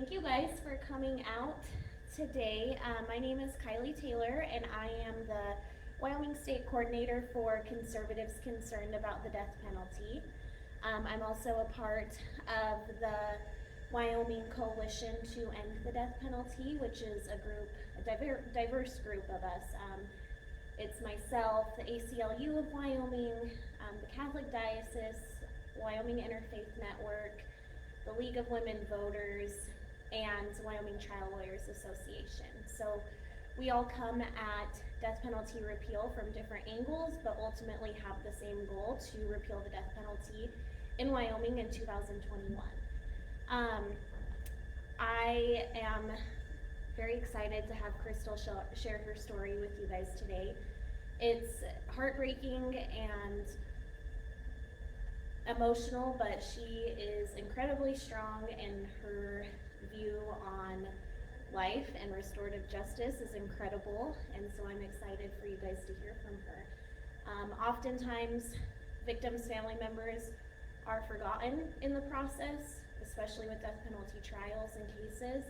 Thank you guys for coming out today. My name is Kylie Taylor, and I am the Wyoming State Coordinator for Conservatives Concerned About the Death Penalty. I'm also a part of the Wyoming Coalition to End the Death Penalty, which is a diverse group of us. It's myself, the ACLU of Wyoming, the Catholic Diocese, Wyoming Interfaith Network, the League of Women Voters, and Wyoming Trial Lawyers Association. So we all come at death penalty repeal from different angles, but ultimately have the same goal to repeal the death penalty in Wyoming in 2021. I am very excited to have Christal share her story with you guys today. It's heartbreaking and emotional, but she is incredibly strong, and her view on life and restorative justice is incredible, and so I'm excited for you guys to hear from her. Oftentimes, victims' family members are forgotten in the process, especially with death penalty trials and cases,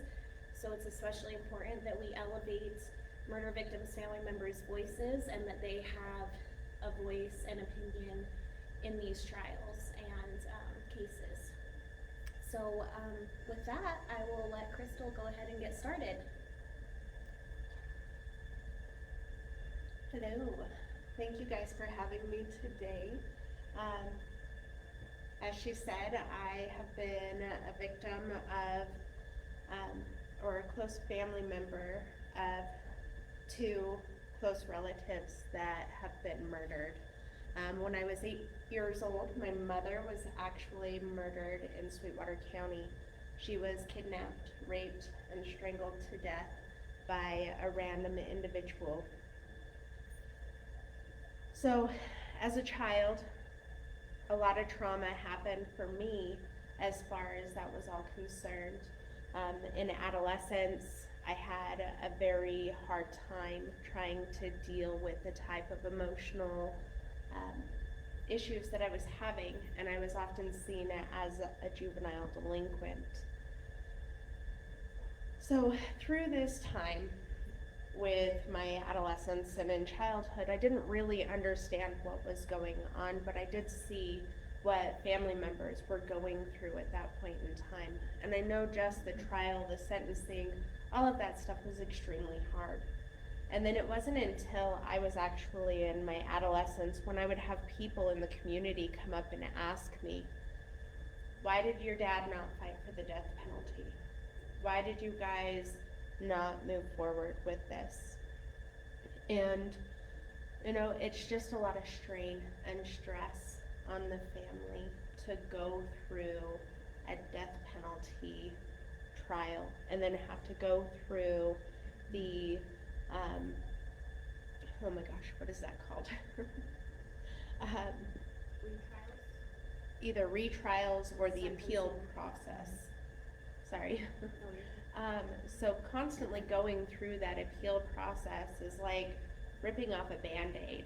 so it's especially important that we elevate murder victims' family members' voices and that they have a voice and opinion in these trials and cases. So with that, I will let Christal go ahead and get started. Hello, thank you guys for having me today. As she said, I have been a victim of, or a close family member of two close relatives that have been murdered. When I was 8 years old, my mother was actually murdered in Sweetwater County. She was kidnapped, raped, and strangled to death by a random individual. So, as a child, a lot of trauma happened for me as far as that was all concerned. In adolescence, I had a very hard time trying to deal with the type of emotional issues that I was having, and I was often seen as a juvenile delinquent. So through this time with my adolescence and in childhood, I didn't really understand what was going on, but I did see what family members were going through at that point in time. And I know just the trial, the sentencing, all of that stuff was extremely hard. And then it wasn't until I was actually in my adolescence when I would have people in the community come up and ask me, why did your dad not fight for the death penalty? Why did you guys not move forward with this? And, you know, it's just a lot of strain and stress on the family to go through a death penalty trial and then have to go through the oh my gosh, what is that called? Either retrials or the appeal process. Sorry. So constantly going through that appeal process is like ripping off a Band-Aid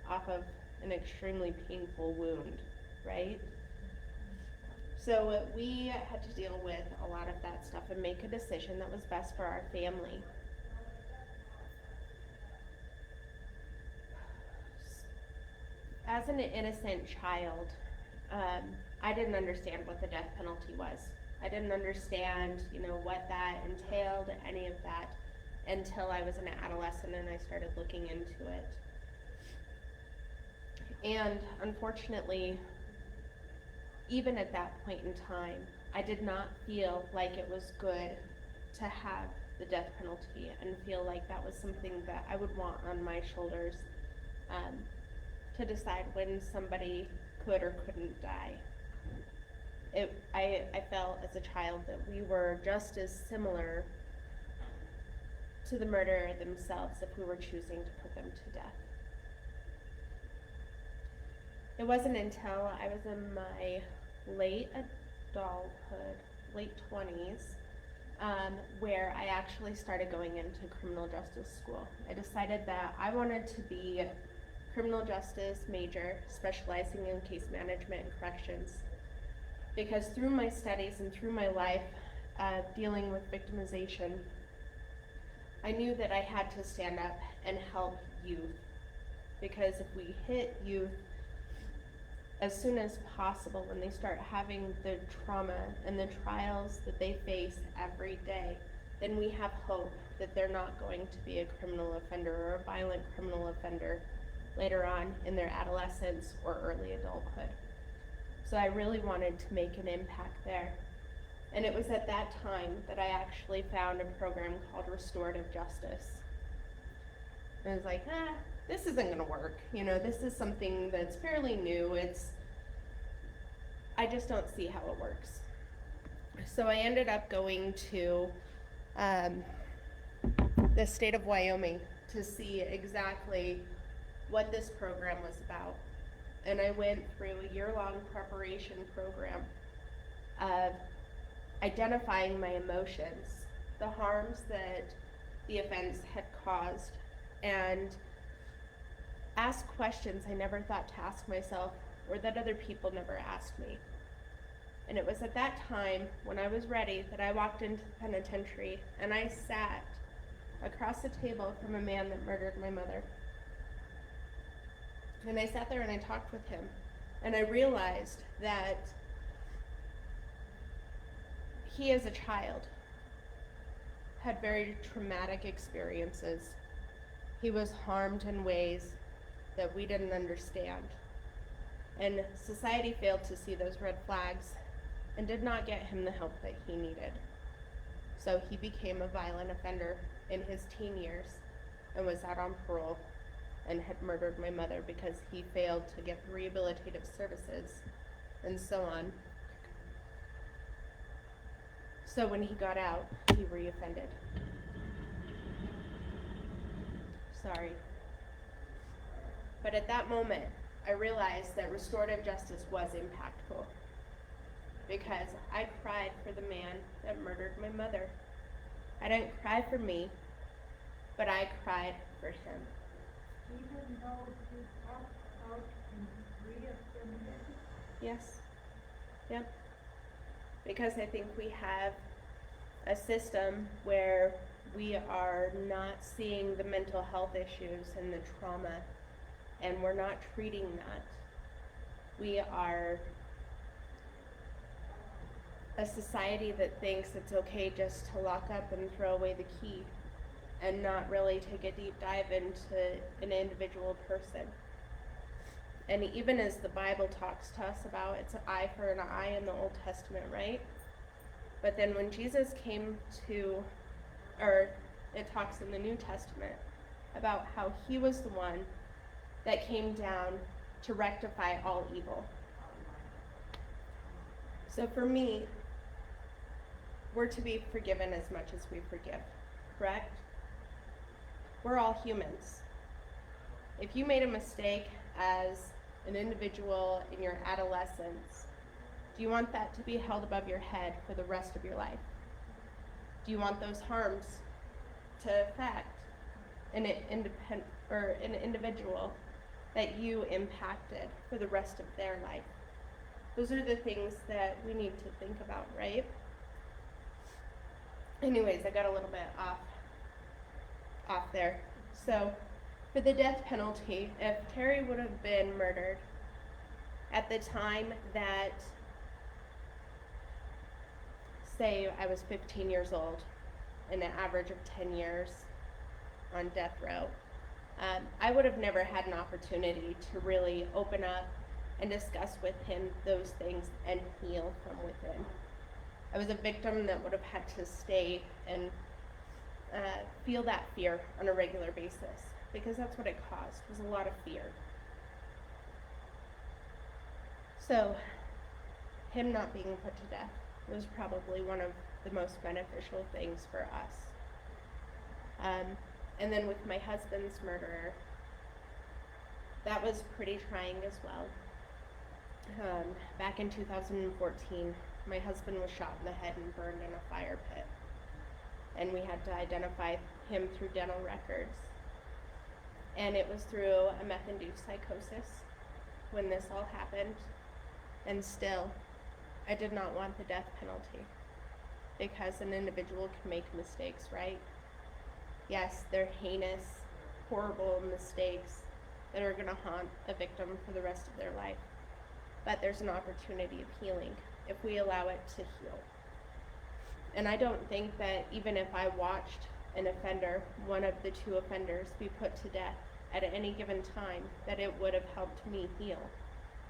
off of an extremely painful wound, right? So we had to deal with a lot of that stuff and make a decision that was best for our family. As an innocent child, I didn't understand what the death penalty was. I didn't understand, what that entailed, any of that, until I was an adolescent and I started looking into it. And unfortunately, even at that point in time, I did not feel like it was good to have the death penalty and feel like that was something that I would want on my shoulders. To decide when somebody could or couldn't die. I felt as a child that we were just as similar to the murderer themselves if we were choosing to put them to death. It wasn't until I was in my late adulthood, late 20s, where I actually started going into criminal justice school. I decided that I wanted to be criminal justice major, specializing in case management and corrections. Because through my studies and through my life, dealing with victimization, I knew that I had to stand up and help youth, because if we hit youth as soon as possible when they start having the trauma and the trials that they face every day, then we have hope that they're not going to be a criminal offender or a violent criminal offender later on in their adolescence or early adulthood. So I really wanted to make an impact there. And it was at that time that I actually found a program called Restorative Justice. And I was like, this isn't gonna work. This is something that's fairly new. I just don't see how it works. So I ended up going to the state of Wyoming to see exactly what this program was about. And I went through a year-long preparation program of identifying my emotions, the harms that the offense had caused, and ask questions I never thought to ask myself or that other people never asked me. And it was at that time, when I was ready, that I walked into the penitentiary and I sat across the table from a man that murdered my mother. And I sat there and I talked with him, and I realized that he, as a child, had very traumatic experiences. He was harmed in ways that we didn't understand. And society failed to see those red flags and did not get him the help that he needed. So he became a violent offender in his teen years and was out on parole and had murdered my mother because he failed to get rehabilitative services and so on. So when he got out, he reoffended. Sorry. But at that moment, I realized that restorative justice was impactful, because I cried for the man that murdered my mother. I didn't cry for me, but I cried for him. Even though he passed out and reoffended? Yes. Yep. Because I think we have a system where we are not seeing the mental health issues and the trauma, and we're not treating that. We are a society that thinks it's okay just to lock up and throw away the key and not really take a deep dive into an individual person. And even as the Bible talks to us about, it's an eye for an eye in the Old Testament, right? But then when Jesus came to, or it talks in the New Testament about how he was the one that came down to rectify all evil. So for me, we're to be forgiven as much as we forgive, correct? We're all humans. If you made a mistake as an individual in your adolescence, do you want that to be held above your head for the rest of your life? Do you want those harms to affect an individual that you impacted for the rest of their life? Those are the things that we need to think about, right? Anyways, I got a little bit off there. So, for the death penalty, if Terry would have been murdered at the time that, say, I was 15 years old, and an average of 10 years on death row, I would have never had an opportunity to really open up and discuss with him those things and heal from within. I was a victim that would have had to stay and feel that fear on a regular basis, because that's what it caused, was a lot of fear. So, him not being put to death was probably one of the most beneficial things for us. And then with my husband's murderer, that was pretty trying as well. Back in 2014, my husband was shot in the head and burned in a fire pit. And we had to identify him through dental records. And it was through a meth-induced psychosis when this all happened. And still, I did not want the death penalty. because an individual can make mistakes, right? Yes, they're heinous, horrible mistakes that are going to haunt a victim for the rest of their life. But there's an opportunity of healing if we allow it to heal. And I don't think that even if I watched an offender, one of the two offenders, be put to death at any given time, that it would have helped me heal.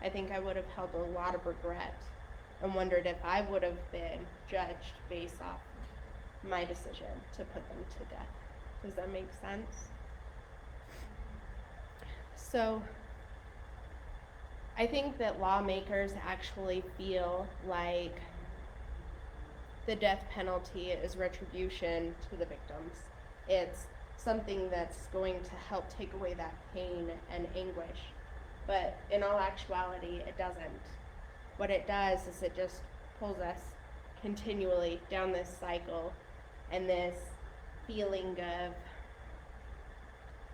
I think I would have held a lot of regret and wondered if I would have been judged based off my decision to put them to death. Does that make sense? So I think that lawmakers actually feel like the death penalty is retribution to the victims. It's something that's going to help take away that pain and anguish. But in all actuality, it doesn't. What it does is it just pulls us continually down this cycle and this feeling of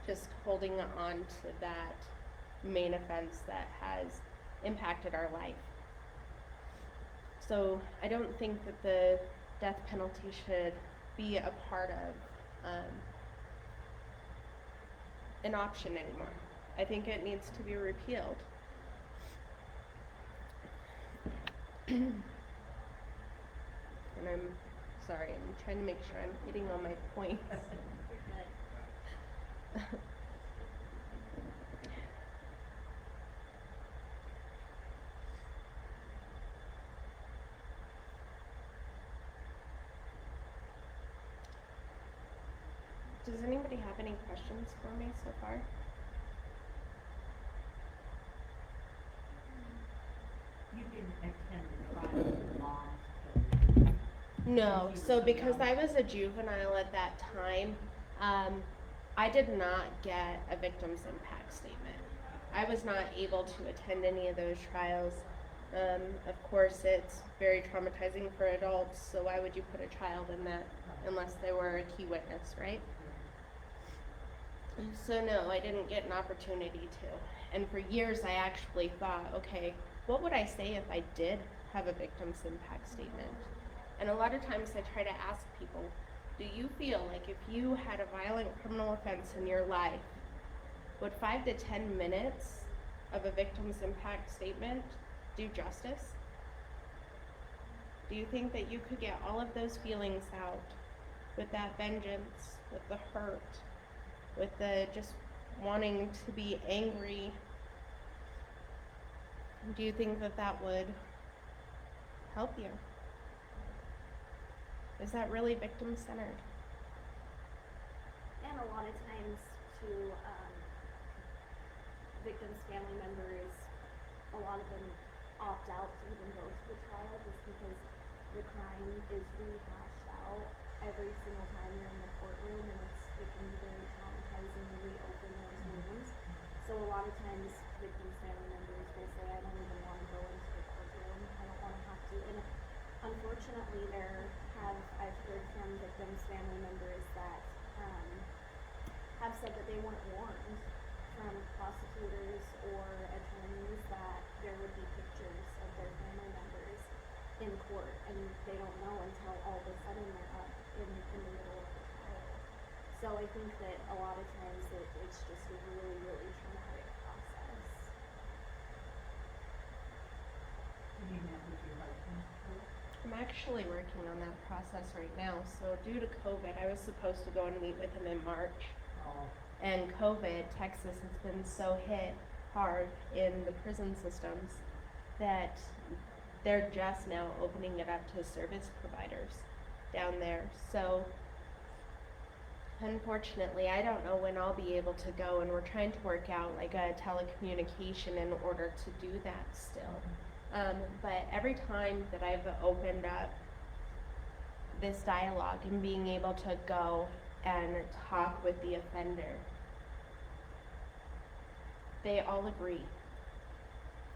just holding on to that main offense that has impacted our life. So I don't think that the death penalty should be a part of an option anymore. I think it needs to be repealed. And I'm sorry, I'm trying to make sure I'm hitting all my points. Does anybody have any questions for me so far? You didn't attend the trial for mom. No, so because I was a juvenile at that time, I did not get a victim's impact statement. I was not able to attend any of those trials. Of course, it's very traumatizing for adults, so why would you put a child in that unless they were a key witness, right? So no, I didn't get an opportunity to. And for years I actually thought, okay, what would I say if I did have a victim's impact statement? And a lot of times I try to ask people, do you feel like if you had a violent criminal offense in your life, would 5 to 10 minutes of a victim's impact statement do justice? Do you think that you could get all of those feelings out with that vengeance, with the hurt, with the just wanting to be angry? Do you think that that would help you? Is that really victim-centered? And a lot of times to victims' family members, a lot of them opt out to even go to the trial just because the crime is rehashed out every single time you're in the courtroom, and it can be very traumatizing to reopen those wounds. So a lot of times victims' family members will say, I don't even want to go into the courtroom, I don't want to have to. And unfortunately, I've heard from victims' family members that have said that they weren't warned from prosecutors or attorneys that there would be pictures of their family members in court, and they don't know until all of a sudden they're up in the middle of the trial. So I think that a lot of times it's just a really, really traumatic process. You met with your husband too? I'm actually working on that process right now. So due to COVID, I was supposed to go and meet with him in March. Oh. And COVID, Texas has been so hit hard in the prison systems that they're just now opening it up to service providers down there. So unfortunately, I don't know when I'll be able to go, and we're trying to work out like a telecommunication in order to do that still. But every time that I've opened up this dialogue and being able to go and talk with the offender, they all agree.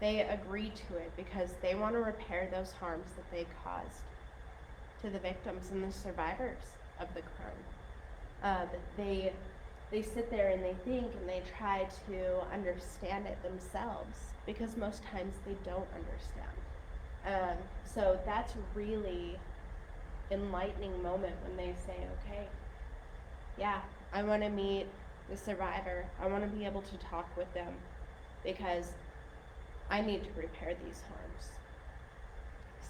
They agree to it because they want to repair those harms that they caused to the victims and the survivors of the crime. They sit there and they think and they try to understand it themselves because most times they don't understand. So that's really enlightening moment when they say, okay, yeah, I want to meet the survivor. I want to be able to talk with them because I need to repair these harms.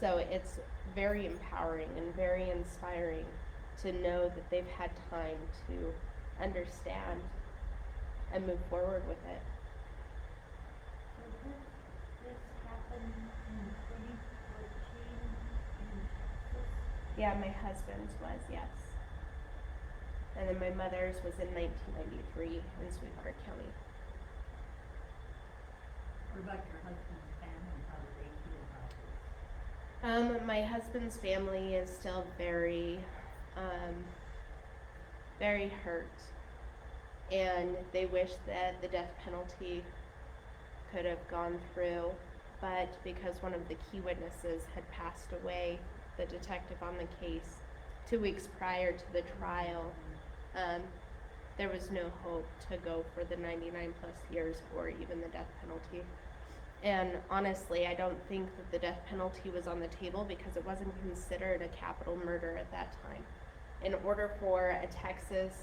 So it's very empowering and very inspiring to know that they've had time to understand and move forward with it. So this happened in 2014 in Texas? Yeah, my husband's was, yes. And then my mother's was in 1993 in Sweetwater County. What about your husband's family? How do they feel about this? My husband's family is still very, very hurt. And they wish that the death penalty could have gone through, but because one of the key witnesses had passed away, the detective on the case, 2 weeks prior to the trial, there was no hope to go for the 99 plus years or even the death penalty. And honestly, I don't think that the death penalty was on the table because it wasn't considered a capital murder at that time. In order for a Texas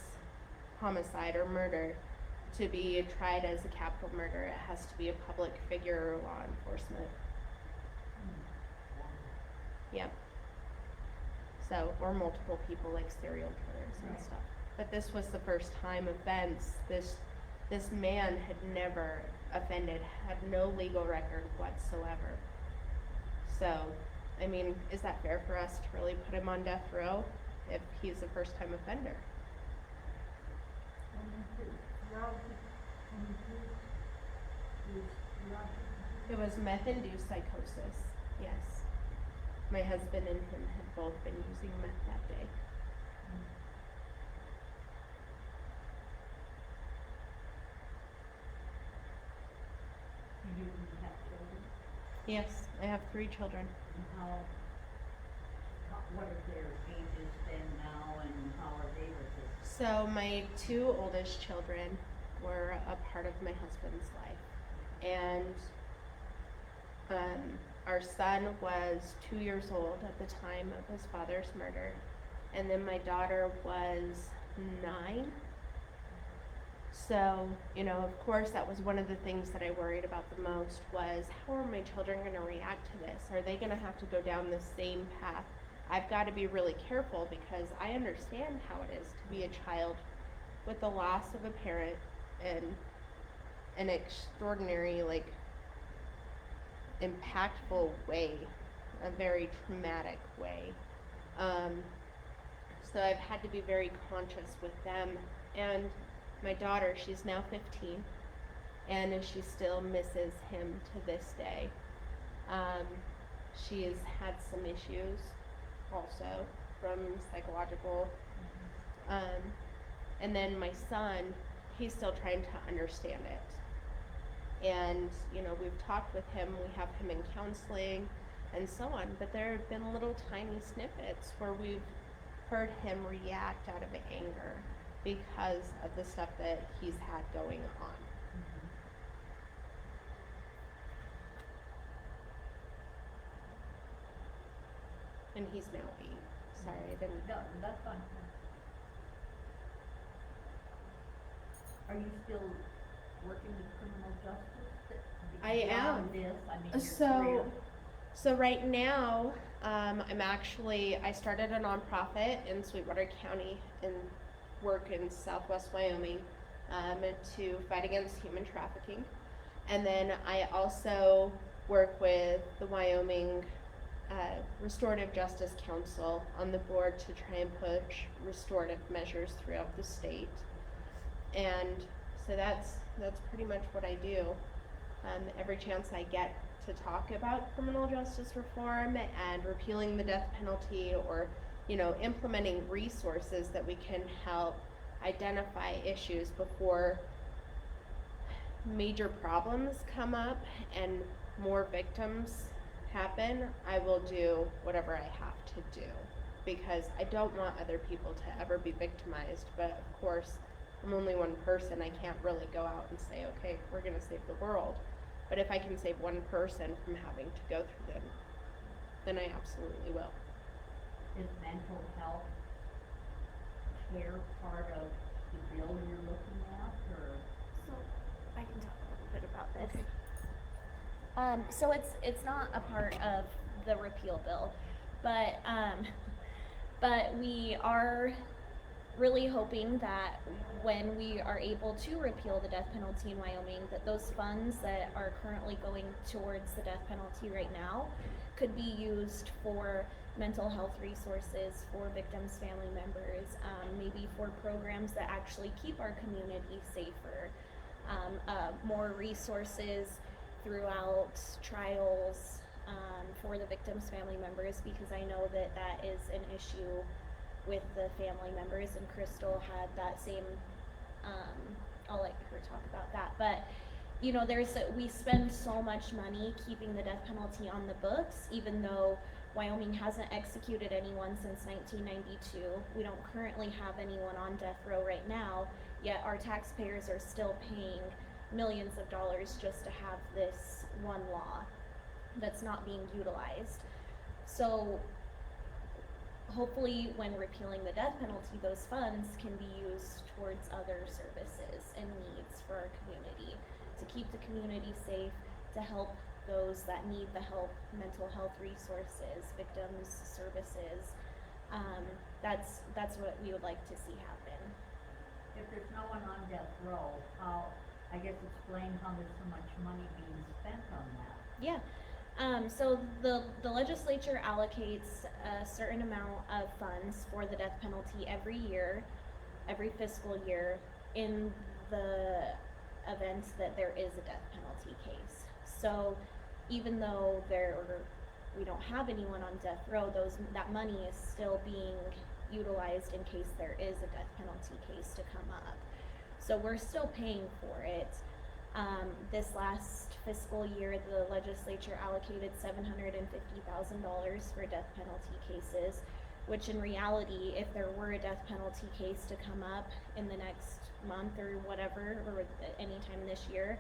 homicide or murder to be tried as a capital murder, it has to be a public figure or law enforcement. Yep. So, or multiple people like serial killers and Right. stuff. But this was the first time offense. This man had never offended, had no legal record whatsoever. So, I mean, is that fair for us to really put him on death row if he's a first time offender? It was meth-induced psychosis, yes. My husband and him had both been using meth that day. You have children? Yes, I have 3 children. And what are their ages then now and how are they with this? So my 2 oldest children were a part of my husband's life. And our son was 2 years old at the time of his father's murder. And then my daughter was 9. So, you know, of course, that was one of the things that I worried about the most was how are my children going to react to this? Are they going to have to go down the same path? I've got to be really careful because I understand how it is to be a child with the loss of a parent in an extraordinary, like, impactful way, a very traumatic way. So I've had to be very conscious with them. And my daughter, she's now 15, and she still misses him to this day. She's had some issues also from psychological. And then my son, he's still trying to understand it. And, you know, we've talked with him, we have him in counseling and so on, but there have been little tiny snippets where we've heard him react out of anger because of the stuff that he's had going on. And he's now 8. Sorry, I didn't. No, that's fine. Are you still working with criminal justice? I am. Beyond this, I mean, your So, career? so right now, I started a nonprofit in Sweetwater County and work in Southwest Wyoming to fight against human trafficking. And then I also work with the Wyoming Restorative Justice Council on the board to try and push restorative measures throughout the state. And so that's pretty much what I do. Every chance I get to talk about criminal justice reform and repealing the death penalty, or, you know, implementing resources that we can help identify issues before major problems come up and more victims happen, I will do whatever I have to do, because I don't want other people to ever be victimized. But of course, I'm only one person. I can't really go out and say, okay, we're going to save the world. But if I can save one person from having to go through them, then I absolutely will. is mental health care part of the bill you're looking at, or? So I can talk a little bit about this. So it's not a part of the repeal bill, but we are really hoping that when we are able to repeal the death penalty in Wyoming, that those funds that are currently going towards the death penalty right now could be used for mental health resources for victims' family members, maybe for programs that actually keep our community safer, more resources throughout trials for the victims' family members, because I know that that is an issue with the family members, and Christal had that same, I'll let her talk about that, but you know, we spend so much money keeping the death penalty on the books, even though Wyoming hasn't executed anyone since 1992. We don't currently have anyone on death row right now, yet our taxpayers are still paying millions of dollars just to have this one law that's not being utilized. So hopefully when repealing the death penalty, those funds can be used towards other services and needs for our community, to keep the community safe, to help those that need the help, mental health resources, victims services. That's what we would like to see happen. If there's no one on death row, I guess explain how there's so much money being spent on that. Yeah. So the legislature allocates a certain amount of funds for the death penalty every year, every fiscal year, in the event that there is a death penalty case. So even though we don't have anyone on death row, that money is still being utilized in case there is a death penalty case to come up. So we're still paying for it. This last fiscal year, the legislature allocated $750,000 for death penalty cases, which in reality, if there were a death penalty case to come up in the next month or whatever, or anytime this year,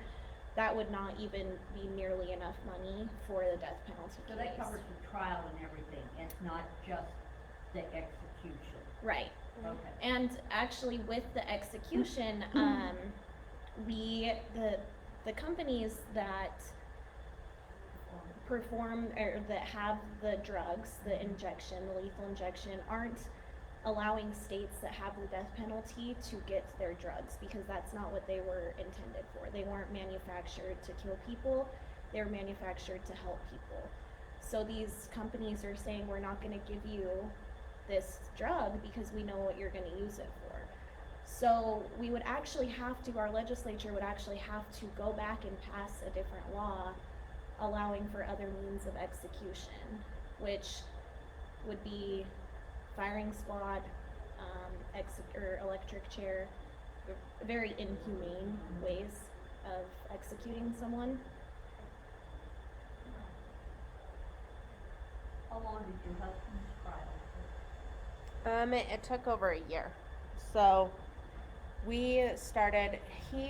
that would not even be nearly enough money for the death penalty So case. that covers the trial and everything, it's not just the execution. Right. Okay. And actually with the execution, the companies that perform or that have the drugs, the lethal injection, aren't allowing states that have the death penalty to get their drugs, because that's not what they were intended for. They weren't manufactured to kill people, they were manufactured to help people. So these companies are saying, we're not going to give you this drug because we know what you're going to use it for. So our legislature would actually have to go back and pass a different law allowing for other means of execution, which would be firing squad, or electric chair, very inhumane ways of executing someone. How long did your husband's trial take? It took over a year. So he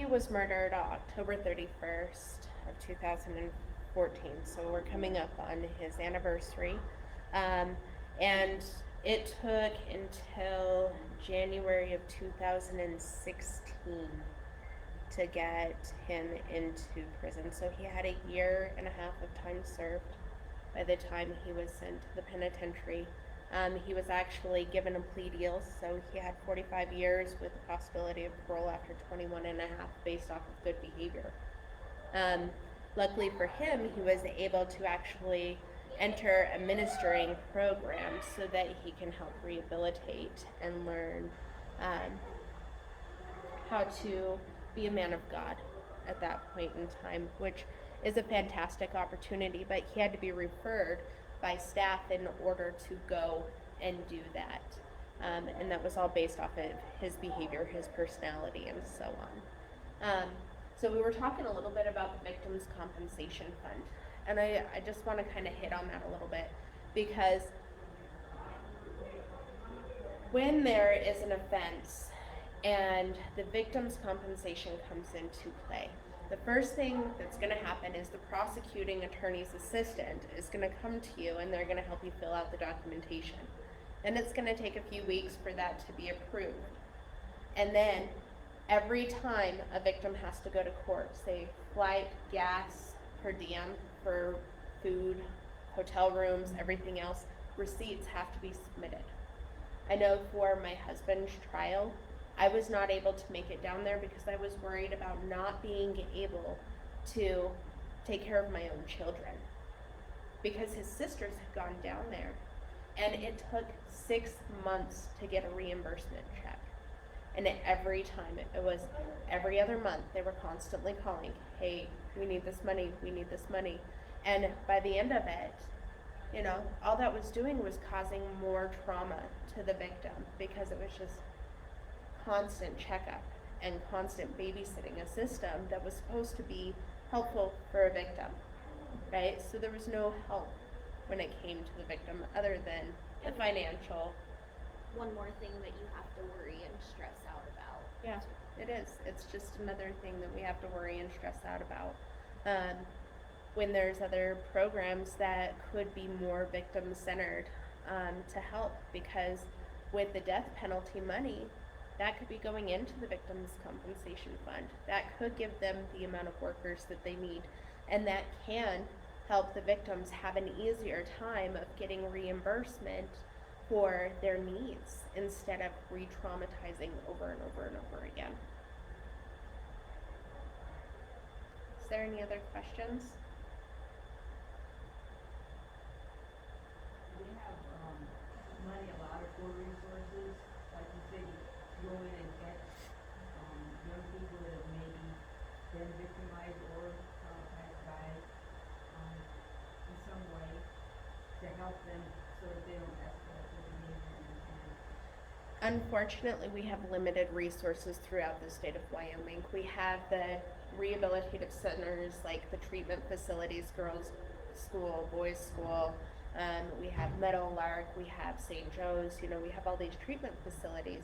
was murdered October 31st of 2014. So we're coming up on his anniversary. And it took until January of 2016 to get him into prison. So he had a year and a half of time served by the time he was sent to the penitentiary. He was actually given a plea deal, so he had 45 years with the possibility of parole after 21 and a half based off of good behavior. Luckily for him, he was able to actually enter a ministering program so that he can help rehabilitate and learn how to be a man of God at that point in time, which is a fantastic opportunity, but he had to be referred by staff in order to go and do that. And that was all based off of his behavior, his personality, and so on. So we were talking a little bit about the Victims' Compensation Fund. And I just want to kind of hit on that a little bit, because when there is an offense and the victim's compensation comes into play, the first thing that's going to happen is the prosecuting attorney's assistant is going to come to you and they're going to help you fill out the documentation. Then it's gonna take a few weeks for that to be approved. And then every time a victim has to go to court, say flight, gas, per diem for food, hotel rooms, everything else, receipts have to be submitted. I know for my husband's trial, I was not able to make it down there because I was worried about not being able to take care of my own children. Because his sisters had gone down there, and it took 6 months to get a reimbursement check. And every time, it was every other month, they were constantly calling, hey, we need this money, we need this money. And by the end of it, you know, all that was doing was causing more trauma to the victim, because it was just constant checkup and constant babysitting, a system that was supposed to be helpful for a victim, right? So there was no help when it came to the victim other than the financial. One more thing that you have to worry and stress out about. Yeah, it is. It's just another thing that we have to worry and stress out about. When there's other programs that could be more victim-centered to help, because with the death penalty money, that could be going into the victims' compensation fund. That could give them the amount of workers that they need, and that can help the victims have an easier time of getting reimbursement for their needs instead of re-traumatizing over and over and over again. Is there any other questions? We have, money allotted for resources, like you said, you go in and catch, young people that have maybe been victimized or traumatized by, in some way, to help them so that they don't escalate their behavior and Unfortunately, we have limited resources throughout the state of Wyoming. We have the rehabilitative centers, like the treatment facilities, girls' school, boys' school. We have Meadowlark, we have St. Joe's, you know, we have all these treatment facilities.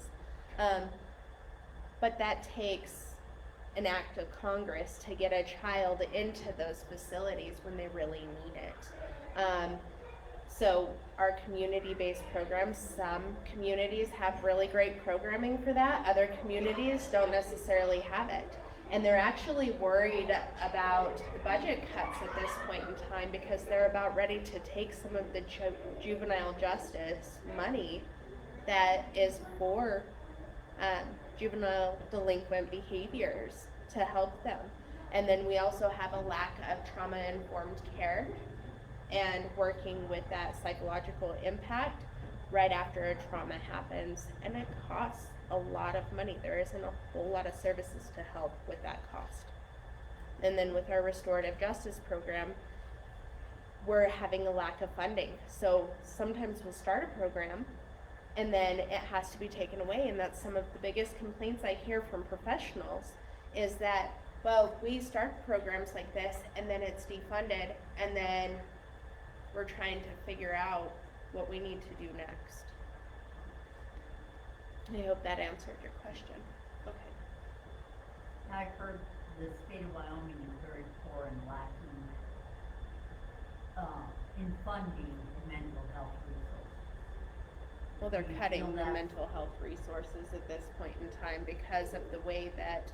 But that takes an act of Congress to get a child into those facilities when they really need it. So our community-based programs, some communities have really great programming for that, other communities don't necessarily have it. And they're actually worried about the budget cuts at this point in time, because they're about ready to take some of the juvenile justice money that is for juvenile delinquent behaviors to help them. And then we also have a lack of trauma-informed care and working with that psychological impact right after a trauma happens, and it costs a lot of money. There isn't a whole lot of services to help with that cost. And then with our restorative justice program, we're having a lack of funding. So sometimes we'll start a program and then it has to be taken away, and that's some of the biggest complaints I hear from professionals, is that, well, we start programs like this and then it's defunded, and then we're trying to figure out what we need to do next. I hope that answered your question. Okay. I've heard the state of Wyoming is very poor and lacking, in funding mental health resources. Well, they're Do you cutting feel the that? mental health resources at this point in time because of the way that,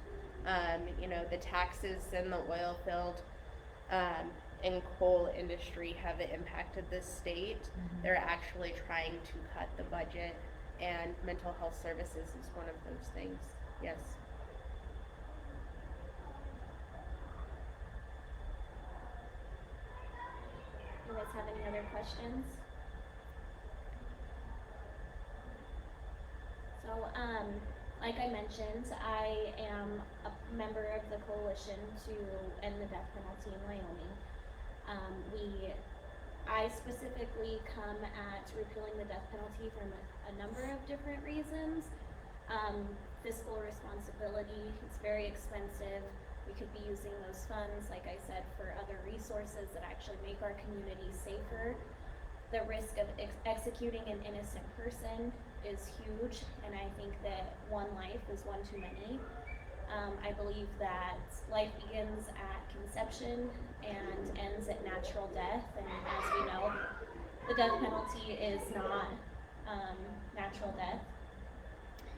you know, the taxes in the oil field, and coal industry have impacted this state. Mhm. They're actually trying to cut the budget, and mental health services is one of those things. Yes. You guys have any other questions? So, like I mentioned, I am a member of the coalition to end the death penalty in Wyoming. I specifically come at repealing the death penalty from a number of different reasons. Fiscal responsibility, it's very expensive. We could be using those funds, like I said, for other resources that actually make our community safer. The risk of executing an innocent person is huge, and I think that one life is one too many. I believe that life begins at conception and ends at natural death, and as we know, the death penalty is not natural death.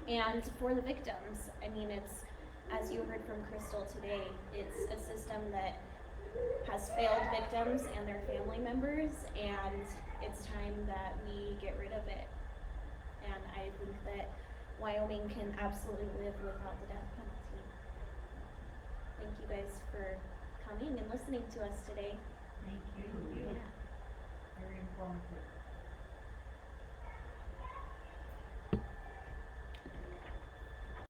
And for the victims, I mean, it's, as you heard from Christal today, it's a system that has failed victims and their family members, and it's time that we get rid of it. And I think that Wyoming can absolutely live without the death penalty. Thank you guys for coming and listening to us today. Thank you.